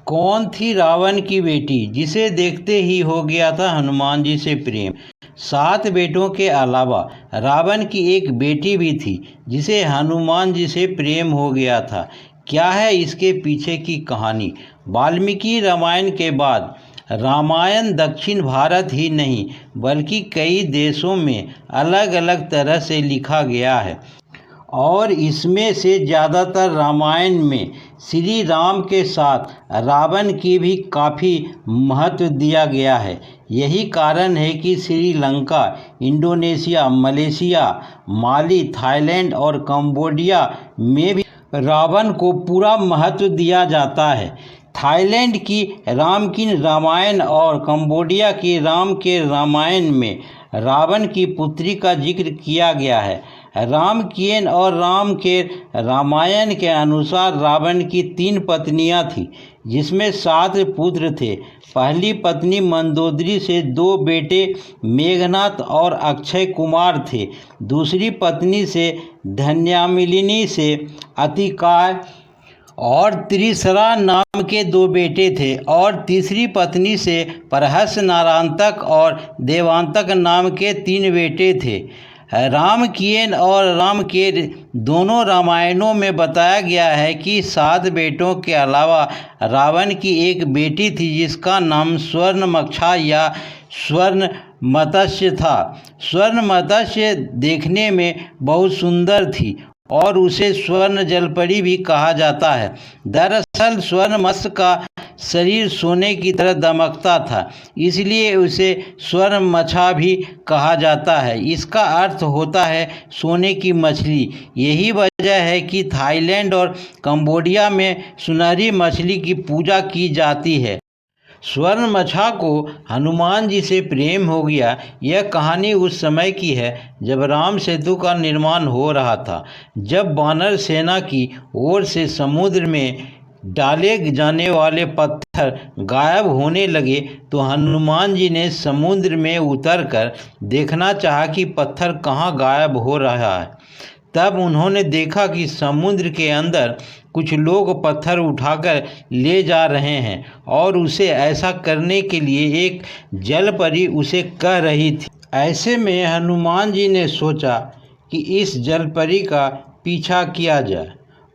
कौन थी रावण की बेटी जिसे देखते ही हो गया था हनुमान जी से प्रेम। 7 बेटों के अलावा रावण की एक बेटी भी थी जिसे हनुमान जी से प्रेम हो गया था। क्या है इसके पीछे की कहानी। वाल्मीकि रामायण के बाद रामायण दक्षिण भारत ही नहीं बल्कि कई देशों में अलग अलग तरह से लिखा गया है और इसमें से ज़्यादातर रामायण में श्री राम के साथ रावण की भी काफ़ी महत्व दिया गया है। यही कारण है कि श्रीलंका, इंडोनेशिया, मलेशिया, माली, थाईलैंड और कंबोडिया में भी रावण को पूरा महत्व दिया जाता है। थाईलैंड की राम की रामायण और कंबोडिया की राम के रामायण में रावण की पुत्री का जिक्र किया गया है। रामकियन और राम के रामायण के अनुसार रावण की 3 पत्नियां थीं जिसमें 7 पुत्र थे। पहली पत्नी मंदोदरी से 2 बेटे मेघनाथ और अक्षय कुमार थे। दूसरी पत्नी से धन्यामिलिनी से अतिकाय और त्रिसरा नाम के 2 बेटे थे और तीसरी पत्नी से प्रहस, नारांतक और देवांतक नाम के 3 बेटे थे। रामकियन और राम के दोनों रामायणों में बताया गया है कि 7 बेटों के अलावा रावण की एक बेटी थी जिसका नाम स्वर्णमक्षा या स्वर्ण मत्स्य था। स्वर्ण मत्स्य देखने में बहुत सुंदर थी और उसे स्वर्ण जलपरी भी कहा जाता है। दरअसल स्वर्ण मत्स्य का शरीर सोने की तरह दमकता था, इसलिए उसे स्वर्ण मछा भी कहा जाता है। इसका अर्थ होता है सोने की मछली। यही वजह है कि थाईलैंड और कंबोडिया में सुनहरी मछली की पूजा की जाती है। स्वर्ण मछा को हनुमान जी से प्रेम हो गया। यह कहानी उस समय की है जब राम सेतु का निर्माण हो रहा था। जब वानर सेना की ओर से समुद्र में डाले जाने वाले पत्थर गायब होने लगे तो हनुमान जी ने समुद्र में उतरकर देखना चाहा कि पत्थर कहाँ गायब हो रहा है। तब उन्होंने देखा कि समुद्र के अंदर कुछ लोग पत्थर उठाकर ले जा रहे हैं और उसे ऐसा करने के लिए एक जलपरी उसे कह रही थी। ऐसे में हनुमान जी ने सोचा कि इस जलपरी का पीछा किया जाए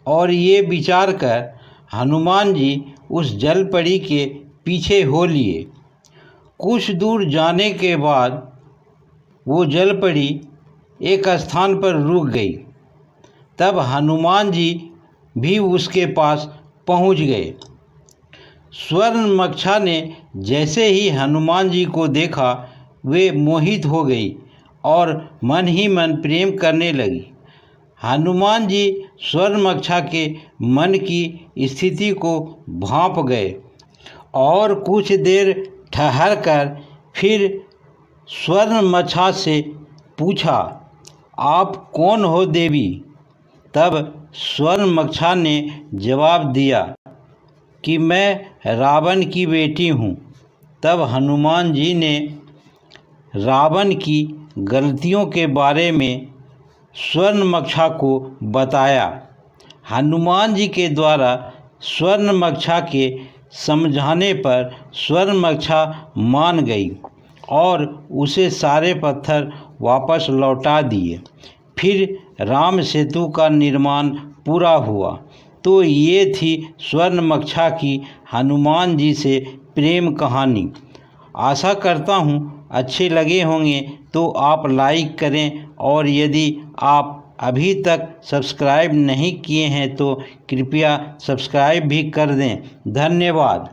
और ये विचार कर हनुमान जी उस जलपरी के पीछे हो लिए। कुछ दूर जाने के बाद वो जलपरी एक स्थान पर रुक गई। तब हनुमान जी भी उसके पास पहुंच गए। स्वर्णमक्षा ने जैसे ही हनुमान जी को देखा वे मोहित हो गई और मन ही मन प्रेम करने लगी। हनुमान जी स्वर्णमक्षा के मन की स्थिति को भांप गए और कुछ देर ठहर कर फिर स्वर्णमक्षा से पूछा, आप कौन हो देवी। तब स्वर्णमक्षा ने जवाब दिया कि मैं रावण की बेटी हूँ। तब हनुमान जी ने रावण की गलतियों के बारे में स्वर्णमक्षा को बताया। हनुमान जी के द्वारा स्वर्णमक्षा के समझाने पर स्वर्णमक्षा मान गई और उसे सारे पत्थर वापस लौटा दिए। फिर राम सेतु का निर्माण पूरा हुआ। तो ये थी स्वर्णमक्षा की हनुमान जी से प्रेम कहानी। आशा करता हूँ अच्छे लगे होंगे तो आप लाइक करें और यदि आप अभी तक सब्सक्राइब नहीं किए हैं तो कृपया सब्सक्राइब भी कर दें। धन्यवाद।